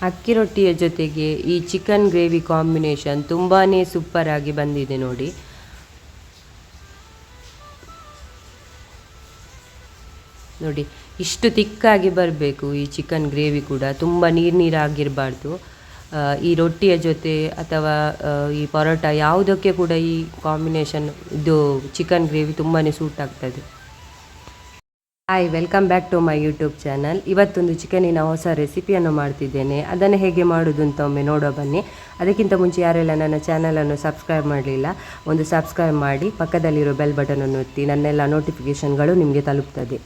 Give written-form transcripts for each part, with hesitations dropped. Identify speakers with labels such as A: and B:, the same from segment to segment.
A: ಅಕ್ಕಿ ರೊಟ್ಟಿಯ ಜೊತೆಗೆ ಈ ಚಿಕನ್ ಗ್ರೇವಿ ಕಾಂಬಿನೇಷನ್ ತುಂಬಾ ಸೂಪರ್ ಆಗಿ ಬಂದಿದೆ ನೋಡಿ. ನೋಡಿ ಇಷ್ಟು ತಿಕ್ಕಾಗಿ ಬರಬೇಕು ಈ ಚಿಕನ್ ಗ್ರೇವಿ ಕೂಡ, ತುಂಬ ನೀರಾಗಿರಬಾರ್ದು. ಈ ರೊಟ್ಟಿಯ ಜೊತೆ ಅಥವಾ ಈ ಪರೋಟ ಯಾವುದಕ್ಕೆ ಕೂಡ ಈ ಕಾಂಬಿನೇಷನ್ ಇದು ಚಿಕನ್ ಗ್ರೇವಿ ತುಂಬಾ ಸೂಟ್ ಆಗ್ತದೆ. Hi, welcome back to my YouTube channel. ಇವತ್ತೊಂದು ಚಿಕನಿನ ಹೊಸ ರೆಸಿಪಿಯನ್ನು ಮಾಡ್ತಿದ್ದೇನೆ. ಅದನ್ನು ಹೇಗೆ ಮಾಡೋದು ಅಂತ ಒಮ್ಮೆ ನೋಡೋ ಬನ್ನಿ. ಅದಕ್ಕಿಂತ ಮುಂಚೆ ಯಾರೆಲ್ಲ ನನ್ನ ಚಾನಲನ್ನು ಸಬ್ಸ್ಕ್ರೈಬ್ ಮಾಡಲಿಲ್ಲ, ಒಂದು ಸಬ್ಸ್ಕ್ರೈಬ್ ಮಾಡಿ, ಪಕ್ಕದಲ್ಲಿರೋ ಬೆಲ್ ಬಟನನ್ನು ಒತ್ತಿ, ನನ್ನೆಲ್ಲ ನೋಟಿಫಿಕೇಷನ್ಗಳು ನಿಮಗೆ ತಲುಪ್ತದೆ.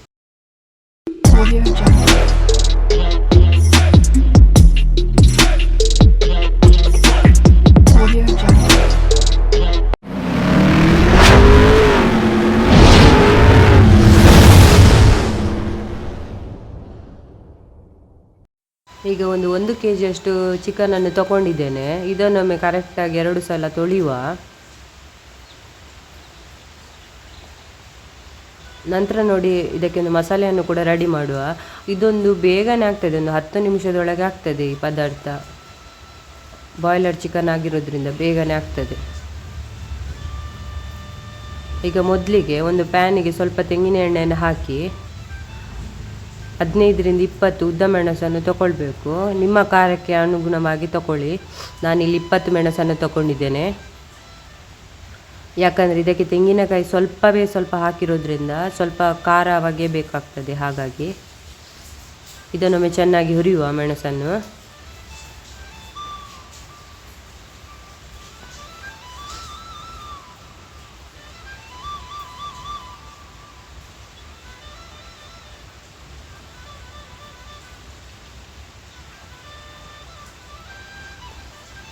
A: ಈಗ ಒಂದು kg ಚಿಕನನ್ನು ತಗೊಂಡಿದ್ದೇನೆ. ಇದನ್ನೊಮ್ಮೆ ಕರೆಕ್ಟಾಗಿ 2 ಸಲ ತೊಳೆಯುವ. ನಂತರ ನೋಡಿ ಇದಕ್ಕೆ ಒಂದು ಮಸಾಲೆಯನ್ನು ಕೂಡ ರೆಡಿ ಮಾಡುವ. ಇದೊಂದು ಬೇಗನೆ ಆಗ್ತದೆ, ಒಂದು 10 ನಿಮಿಷದೊಳಗೆ ಆಗ್ತದೆ ಈ ಪದಾರ್ಥ. ಬಾಯ್ಲರ್ ಚಿಕನ್ ಆಗಿರೋದ್ರಿಂದ ಬೇಗನೆ ಆಗ್ತದೆ. ಈಗ ಮೊದಲಿಗೆ ಒಂದು ಪ್ಯಾನಿಗೆ ಸ್ವಲ್ಪ ತೆಂಗಿನ ಎಣ್ಣೆಯನ್ನು ಹಾಕಿ 15ರಿಂದ 20 ಉದ್ದ ಮೆಣಸನ್ನು ತಗೊಳ್ಬೇಕು. ನಿಮ್ಮ ಖಾರಕ್ಕೆ ಅನುಗುಣವಾಗಿ ತಗೊಳ್ಳಿ. ನಾನಿಲ್ಲಿ 20 ಮೆಣಸನ್ನು ತಗೊಂಡಿದ್ದೇನೆ. ಯಾಕಂದರೆ ಇದಕ್ಕೆ ತೆಂಗಿನಕಾಯಿ ಸ್ವಲ್ಪ ಹಾಕಿರೋದ್ರಿಂದ ಸ್ವಲ್ಪ ಖಾರವಾಗೇ ಬೇಕಾಗ್ತದೆ. ಹಾಗಾಗಿ ಇದನ್ನೊಮ್ಮೆ ಚೆನ್ನಾಗಿ ಹುರಿಯುವ ಮೆಣಸನ್ನು.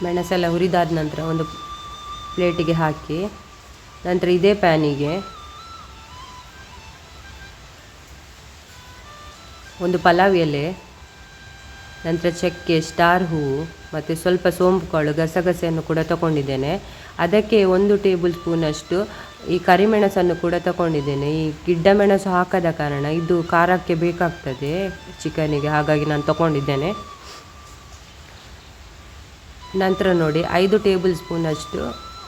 A: ಮೆಣಸೆಲ್ಲ ಹುರಿದಾದ ನಂತರ ಒಂದು ಪ್ಲೇಟಿಗೆ ಹಾಕಿ, ನಂತರ ಇದೇ ಪ್ಯಾನಿಗೆ ಒಂದು ಪಲಾವ್ ಎಲೆ, ನಂತರ ಚಕ್ಕೆ, ಸ್ಟಾರ್ ಹೂವು ಮತ್ತು ಸ್ವಲ್ಪ ಸೋಂಪು ಕಾಳು, ಗಸಗಸೆಯನ್ನು ಕೂಡ ತಗೊಂಡಿದ್ದೇನೆ. ಅದಕ್ಕೆ 1 ಟೇಬಲ್ ಸ್ಪೂನಷ್ಟು ಈ ಕರಿಮೆಣಸನ್ನು ಕೂಡ ತಗೊಂಡಿದ್ದೇನೆ. ಈ ಗಿಡ್ಡ ಮೆಣಸು ಹಾಕದ ಕಾರಣ ಇದು ಖಾರಕ್ಕೆ ಬೇಕಾಗ್ತದೆ ಚಿಕನಿಗೆ, ಹಾಗಾಗಿ ನಾನು ತಗೊಂಡಿದ್ದೇನೆ. ನಂತರ ನೋಡಿ 5 ಟೇಬಲ್ ಸ್ಪೂನಷ್ಟು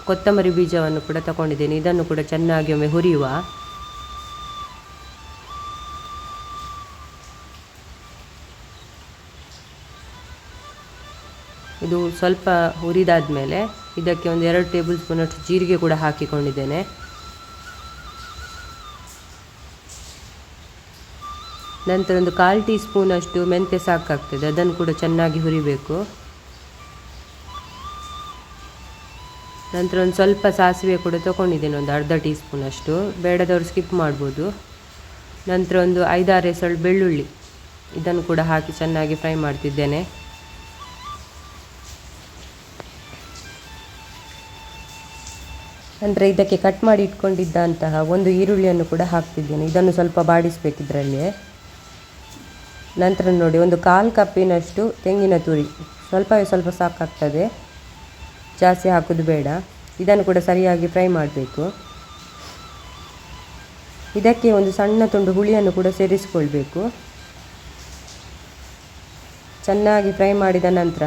A: ಕೊತ್ತಂಬರಿ ಬೀಜವನ್ನು ಕೂಡ ತಗೊಂಡಿದ್ದೇನೆ. ಇದನ್ನು ಕೂಡ ಚೆನ್ನಾಗಿ ಒಮ್ಮೆ ಹುರಿಯುವ. ಇದು ಸ್ವಲ್ಪ ಹುರಿದಾದ ಮೇಲೆ ಇದಕ್ಕೆ ಒಂದು 2 ಟೇಬಲ್ ಸ್ಪೂನಷ್ಟು ಜೀರಿಗೆ ಕೂಡ ಹಾಕಿಕೊಂಡಿದ್ದೇನೆ. ನಂತರ ಒಂದು 1/4 ಟೀ ಸ್ಪೂನಷ್ಟು ಮೆಂತ್ಯ ಸಾಕಾಗ್ತದೆ, ಅದನ್ನು ಕೂಡ ಚೆನ್ನಾಗಿ ಹುರಿಬೇಕು. ನಂತರ ಒಂದು ಸ್ವಲ್ಪ ಸಾಸಿವೆ ಕೂಡ ತೊಗೊಂಡಿದ್ದೇನೆ, ಒಂದು ಅರ್ಧ ಟೀ ಸ್ಪೂನಷ್ಟು. ಬೇಡದವರು ಸ್ಕಿಪ್ ಮಾಡ್ಬೋದು. ನಂತರ ಒಂದು 5-6 ಎಸಳು ಬೆಳ್ಳುಳ್ಳಿ, ಇದನ್ನು ಕೂಡ ಹಾಕಿ ಚೆನ್ನಾಗಿ ಫ್ರೈ ಮಾಡ್ತಿದ್ದೇನೆ. ನಂತರ ಇದಕ್ಕೆ ಕಟ್ ಮಾಡಿ ಇಟ್ಕೊಂಡಿದ್ದಂತಹ ಒಂದು ಈರುಳ್ಳಿಯನ್ನು ಕೂಡ ಹಾಕ್ತಿದ್ದೇನೆ. ಇದನ್ನು ಸ್ವಲ್ಪ ಬಾಡಿಸ್ಬೇಕು ಇದರಲ್ಲಿ. ನಂತರ ನೋಡಿ ಒಂದು 1/4 ಕಪ್ಪಿನಷ್ಟು ತೆಂಗಿನ ತುರಿ, ಸ್ವಲ್ಪ ಸಾಕಾಗ್ತದೆ, ಜಾಸ್ತಿ ಹಾಕೋದು ಬೇಡ. ಇದನ್ನು ಕೂಡ ಸರಿಯಾಗಿ ಫ್ರೈ ಮಾಡಬೇಕು. ಇದಕ್ಕೆ ಒಂದು ಸಣ್ಣ ತುಂಡು ಹುಳಿಯನ್ನು ಕೂಡ ಸೇರಿಸಿಕೊಳ್ಬೇಕು. ಚೆನ್ನಾಗಿ ಫ್ರೈ ಮಾಡಿದ ನಂತರ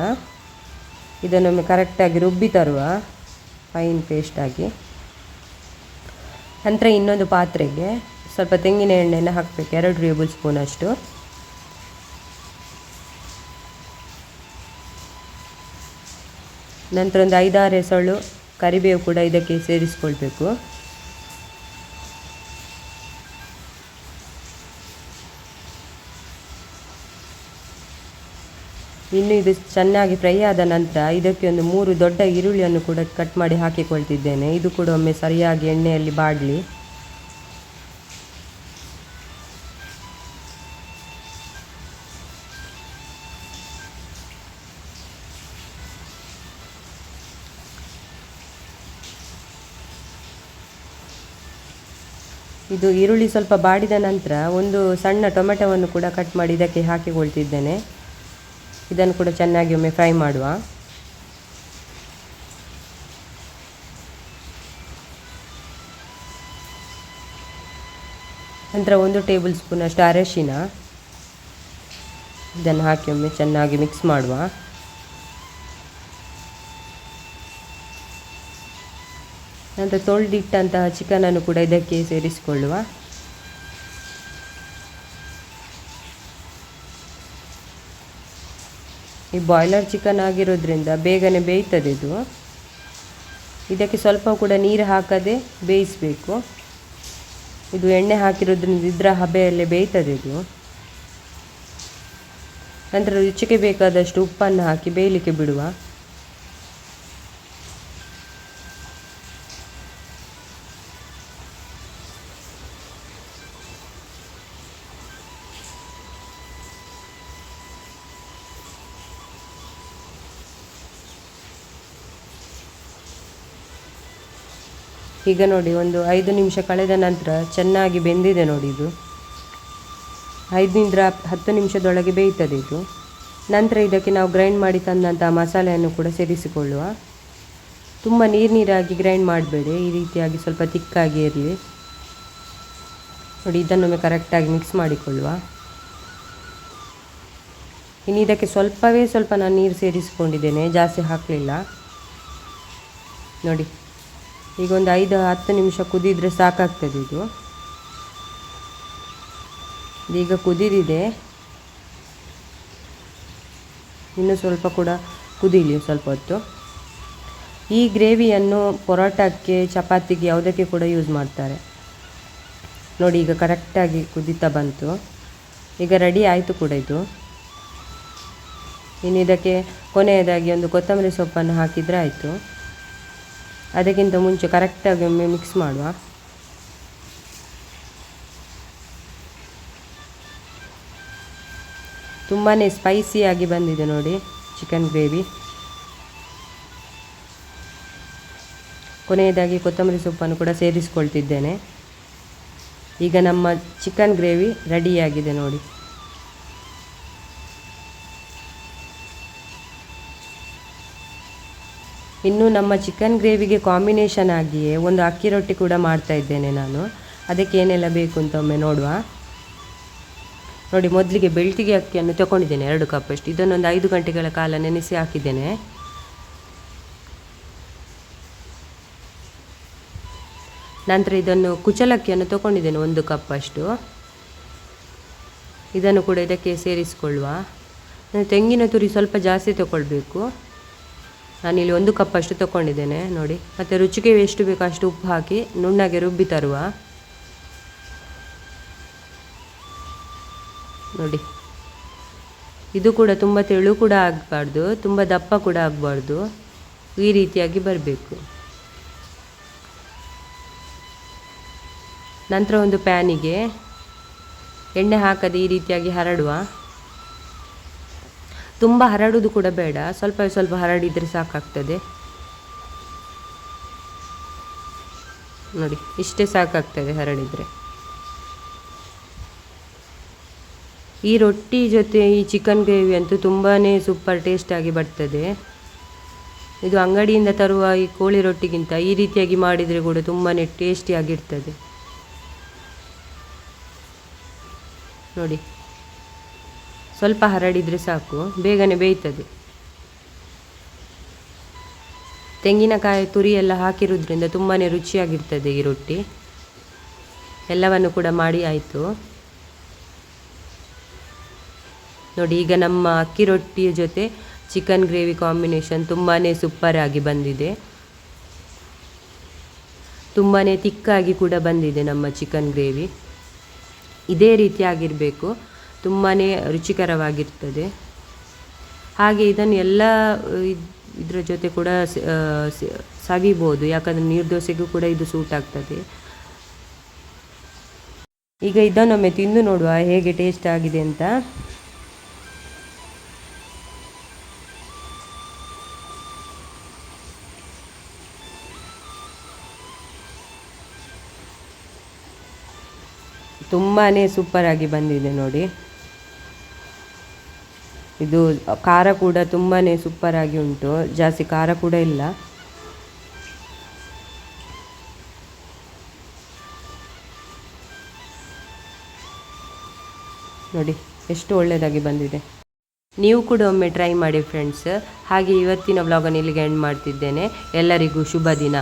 A: ಇದನ್ನೊಮ್ಮೆ ಕರೆಕ್ಟಾಗಿ ರುಬ್ಬಿ ತರುವ, ಫೈನ್ ಪೇಸ್ಟ್ ಆಗಿ. ನಂತರ ಇನ್ನೊಂದು ಪಾತ್ರೆಗೆ ಸ್ವಲ್ಪ ತೆಂಗಿನ ಎಣ್ಣೆಯನ್ನು ಹಾಕಬೇಕು, 2 ಟೇಬಲ್ ಸ್ಪೂನಷ್ಟು. ನಂತರ ಒಂದು 5-6 ಎಸಳು ಕರಿಬೇವು ಕೂಡ ಇದಕ್ಕೆ ಸೇರಿಸ್ಕೊಳ್ಬೇಕು. ಇನ್ನು ಇದು ಚೆನ್ನಾಗಿ ಫ್ರೈ ಆದ ನಂತರ ಇದಕ್ಕೆ ಒಂದು 3 ದೊಡ್ಡ ಈರುಳ್ಳಿಯನ್ನು ಕೂಡ ಕಟ್ ಮಾಡಿ ಹಾಕಿಕೊಳ್ತಿದ್ದೇನೆ. ಇದು ಕೂಡ ಒಮ್ಮೆ ಸರಿಯಾಗಿ ಎಣ್ಣೆಯಲ್ಲಿ ಬಾಡಲಿ. ಇದು ಈರುಳ್ಳಿ ಸ್ವಲ್ಪ ಬಾಡಿದ ನಂತರ ಒಂದು ಸಣ್ಣ ಟೊಮೆಟೊವನ್ನು ಕೂಡ ಕಟ್ ಮಾಡಿ ಇದಕ್ಕೆ ಹಾಕಿಕೊಳ್ತಿದ್ದೇನೆ. ಇದನ್ನು ಕೂಡ ಚೆನ್ನಾಗಿ ಒಮ್ಮೆ ಫ್ರೈ ಮಾಡುವ. ನಂತರ 1 ಟೇಬಲ್ ಸ್ಪೂನಷ್ಟು ಅರಶಿನ, ಇದನ್ನು ಹಾಕಿ ಒಮ್ಮೆ ಚೆನ್ನಾಗಿ ಮಿಕ್ಸ್ ಮಾಡುವ. ನಂತರ ತೊಳೆದಿಟ್ಟಂತಹ ಚಿಕನನ್ನು ಕೂಡ ಇದಕ್ಕೆ ಸೇರಿಸಿಕೊಳ್ಳುವ. ಈ ಬಾಯ್ಲರ್ ಚಿಕನ್ ಆಗಿರೋದ್ರಿಂದ ಬೇಗನೆ ಬೇಯ್ತದೆ ಇದು. ಇದಕ್ಕೆ ಸ್ವಲ್ಪ ಕೂಡ ನೀರು ಹಾಕದೆ ಬೇಯಿಸಬೇಕು. ಇದು ಎಣ್ಣೆ ಹಾಕಿರೋದ್ರಿಂದ ಇದರ ಹಬೆಯಲ್ಲೇ ಬೇಯ್ತದೆ ಇದು. ನಂತರ ರುಚಿಗೆ ಬೇಕಾದಷ್ಟು ಉಪ್ಪನ್ನು ಹಾಕಿ ಬೇಯಲಿಕ್ಕೆ ಬಿಡುವ. ಈಗ ನೋಡಿ, ಒಂದು 5 ನಿಮಿಷ ಕಳೆದ ನಂತರ ಚೆನ್ನಾಗಿ ಬೆಂದಿದೆ ನೋಡಿ. ಇದು 5ರಿಂದ 10 ನಿಮಿಷದೊಳಗೆ ಬೇಯ್ತದೆ ಇದು. ನಂತರ ಇದಕ್ಕೆ ನಾವು ಗ್ರೈಂಡ್ ಮಾಡಿ ತಂದಂಥ ಮಸಾಲೆಯನ್ನು ಕೂಡ ಸೇರಿಸಿಕೊಳ್ಳುವ. ತುಂಬ ನೀರಾಗಿ ಗ್ರೈಂಡ್ ಮಾಡಬೇಡಿ, ಈ ರೀತಿಯಾಗಿ ಸ್ವಲ್ಪ ತಿಕ್ಕಾಗಿ ಇರಲಿ ನೋಡಿ. ಇದನ್ನೊಮ್ಮೆ ಕರೆಕ್ಟಾಗಿ ಮಿಕ್ಸ್ ಮಾಡಿಕೊಳ್ಳುವ. ಇನ್ನು ಇದಕ್ಕೆ ಸ್ವಲ್ಪವೇ ಸ್ವಲ್ಪ ನಾನು ನೀರು ಸೇರಿಸಿಕೊಂಡಿದ್ದೇನೆ, ಜಾಸ್ತಿ ಹಾಕಲಿಲ್ಲ ನೋಡಿ. ಈಗ ಒಂದು 5-10 ನಿಮಿಷ ಕುದಿದ್ರೆ ಸಾಕಾಗ್ತದೆ ಇದು. ಈಗ ಕುದಿದಿದೆ, ಇನ್ನು ಸ್ವಲ್ಪ ಕೂಡ ಕುದೀಲಿ ಸ್ವಲ್ಪ ಹೊತ್ತು. ಈ ಗ್ರೇವಿಯನ್ನು ಪರೋಟಕ್ಕೆ, ಚಪಾತಿಗೆ ಯಾವುದಕ್ಕೆ ಕೂಡ ಯೂಸ್ ಮಾಡ್ತಾರೆ ನೋಡಿ. ಈಗ ಕರೆಕ್ಟಾಗಿ ಕುದೀತಾ ಬಂತು. ಈಗ ರೆಡಿ ಆಯಿತು ಕೂಡ ಇದು. ಇನ್ನು ಇದಕ್ಕೆ ಕೊನೆಯದಾಗಿ ಒಂದು ಕೊತ್ತಂಬರಿ ಸೊಪ್ಪನ್ನು ಹಾಕಿದರೆ ಆಯಿತು. ಅದಕ್ಕಿಂತ ಮುಂಚೆ ಕರೆಕ್ಟಾಗಿ ಒಮ್ಮೆ ಮಿಕ್ಸ್ ಮಾಡುವ. ತುಂಬಾ ಸ್ಪೈಸಿಯಾಗಿ ಬಂದಿದೆ ನೋಡಿ ಚಿಕನ್ ಗ್ರೇವಿ. ಕೊನೆಯದಾಗಿ ಕೊತ್ತಂಬರಿ ಸೊಪ್ಪನ್ನು ಕೂಡ ಸೇರಿಸ್ಕೊಳ್ತಿದ್ದೇನೆ. ಈಗ ನಮ್ಮ ಚಿಕನ್ ಗ್ರೇವಿ ರೆಡಿಯಾಗಿದೆ ನೋಡಿ. ಇನ್ನು ನಮ್ಮ ಚಿಕನ್ ಗ್ರೇವಿಗೆ ಕಾಂಬಿನೇಷನ್ ಆಗಿಯೇ ಒಂದು ಅಕ್ಕಿ ರೊಟ್ಟಿ ಕೂಡ ಮಾಡ್ತಾ ಇದ್ದೇನೆ ನಾನು. ಅದಕ್ಕೆ ಏನೆಲ್ಲ ಬೇಕು ಅಂತ ಒಮ್ಮೆ ನೋಡುವ ನೋಡಿ. ಮೊದಲಿಗೆ ಬೆಳ್ತಿಗೆ ಅಕ್ಕಿಯನ್ನು ತಗೊಂಡಿದ್ದೇನೆ 2 ಕಪ್ಪಷ್ಟು. ಇದನ್ನೊಂದು 5 ಗಂಟೆಗಳ ಕಾಲ ನೆನೆಸಿ ಹಾಕಿದ್ದೇನೆ. ನಂತರ ಇದನ್ನು ಕುಚಲಕ್ಕಿಯನ್ನು ತಗೊಂಡಿದ್ದೇನೆ 1 ಕಪ್ಪಷ್ಟು. ಇದನ್ನು ಕೂಡ ಇದಕ್ಕೆ ಸೇರಿಸಿಕೊಳ್ಳುವ. ತೆಂಗಿನ ತುರಿ ಸ್ವಲ್ಪ ಜಾಸ್ತಿ ತಗೊಳ್ಬೇಕು. ನಾನಿಲ್ಲಿ 1 ಕಪ್ಪಷ್ಟು ತಗೊಂಡಿದ್ದೇನೆ ನೋಡಿ. ಮತ್ತು ರುಚಿಗೆ ಎಷ್ಟು ಬೇಕೋ ಅಷ್ಟು ಉಪ್ಪು ಹಾಕಿ ನುಣ್ಣಗೆ ರುಬ್ಬಿ ತರುವ ನೋಡಿ. ಇದು ಕೂಡ ತುಂಬ ತೆಳು ಕೂಡ ಆಗಬಾರ್ದು, ತುಂಬ ದಪ್ಪ ಕೂಡ ಆಗಬಾರ್ದು, ಈ ರೀತಿಯಾಗಿ ಬರಬೇಕು. ನಂತರ ಒಂದು ಪ್ಯಾನಿಗೆ ಎಣ್ಣೆ ಹಾಕದೆ ಈ ರೀತಿಯಾಗಿ ಹರಡುವ. ತುಂಬ ಹರಡುವುದು ಕೂಡ ಬೇಡ, ಸ್ವಲ್ಪ ಸ್ವಲ್ಪ ಹರಡಿದರೆ ಸಾಕಾಗ್ತದೆ ನೋಡಿ. ಇಷ್ಟೇ ಸಾಕಾಗ್ತದೆ ಹರಡಿದರೆ. ಈ ರೊಟ್ಟಿ ಜೊತೆ ಈ ಚಿಕನ್ ಗ್ರೇವಿ ಅಂತೂ ತುಂಬಾ ಸೂಪರ್ ಟೇಸ್ಟಾಗಿ ಬರ್ತದೆ. ಇದು ಅಂಗಡಿಯಿಂದ ತರುವ ಈ ಕೋಳಿ ರೊಟ್ಟಿಗಿಂತ ಈ ರೀತಿಯಾಗಿ ಮಾಡಿದರೆ ಕೂಡ ತುಂಬಾ ಟೇಸ್ಟಿಯಾಗಿರ್ತದೆ ನೋಡಿ. ಸ್ವಲ್ಪ ಹರಡಿದರೆ ಸಾಕು, ಬೇಗನೆ ಬೇಯ್ತದೆ. ತೆಂಗಿನಕಾಯಿ ತುರಿ ಎಲ್ಲ ಹಾಕಿರೋದ್ರಿಂದ ತುಂಬಾ ರುಚಿಯಾಗಿರ್ತದೆ ಈ ರೊಟ್ಟಿ. ಎಲ್ಲವನ್ನು ಕೂಡ ಮಾಡಿ ಆಯಿತು ನೋಡಿ. ಈಗ ನಮ್ಮ ಅಕ್ಕಿ ರೊಟ್ಟಿಯ ಜೊತೆ ಚಿಕನ್ ಗ್ರೇವಿ ಕಾಂಬಿನೇಷನ್ ತುಂಬಾ ಸೂಪರ್ ಆಗಿ ಬಂದಿದೆ. ತುಂಬಾ ತಿಕ್ಕಾಗಿ ಕೂಡ ಬಂದಿದೆ ನಮ್ಮ ಚಿಕನ್ ಗ್ರೇವಿ. ಇದೇ ರೀತಿಯಾಗಿರಬೇಕು, ತುಂಬಾ ರುಚಿಕರವಾಗಿರ್ತದೆ. ಹಾಗೆ ಇದನ್ನು ಎಲ್ಲ ಇದರ ಜೊತೆ ಕೂಡ ಸವಿಬೋದು, ಯಾಕಂದರೆ ನೀರ್ದೋಸೆಗೂ ಕೂಡ ಇದು ಸೂಟ್ ಆಗ್ತದೆ. ಈಗ ಇದನ್ನೊಮ್ಮೆ ತಿಂದು ನೋಡುವ ಹೇಗೆ ಟೇಸ್ಟ್ ಆಗಿದೆ ಅಂತ. ತುಂಬಾ ಸೂಪರಾಗಿ ಬಂದಿದೆ ನೋಡಿ. ಇದು ಖಾರ ಕೂಡ ತುಂಬಾ ಸೂಪರಾಗಿ ಉಂಟು, ಜಾಸ್ತಿ ಖಾರ ಕೂಡ ಇಲ್ಲ ನೋಡಿ. ಎಷ್ಟು ಒಳ್ಳೆಯದಾಗಿ ಬಂದಿದೆ. ನೀವು ಕೂಡ ಒಮ್ಮೆ ಟ್ರೈ ಮಾಡಿ ಫ್ರೆಂಡ್ಸ್. ಹಾಗೆ ಇವತ್ತಿನ ವ್ಲಾಗನ್ನು ಇಲ್ಲಿಗೆ ಎಂಡ್ ಮಾಡ್ತಿದ್ದೇನೆ. ಎಲ್ಲರಿಗೂ ಶುಭ ದಿನ.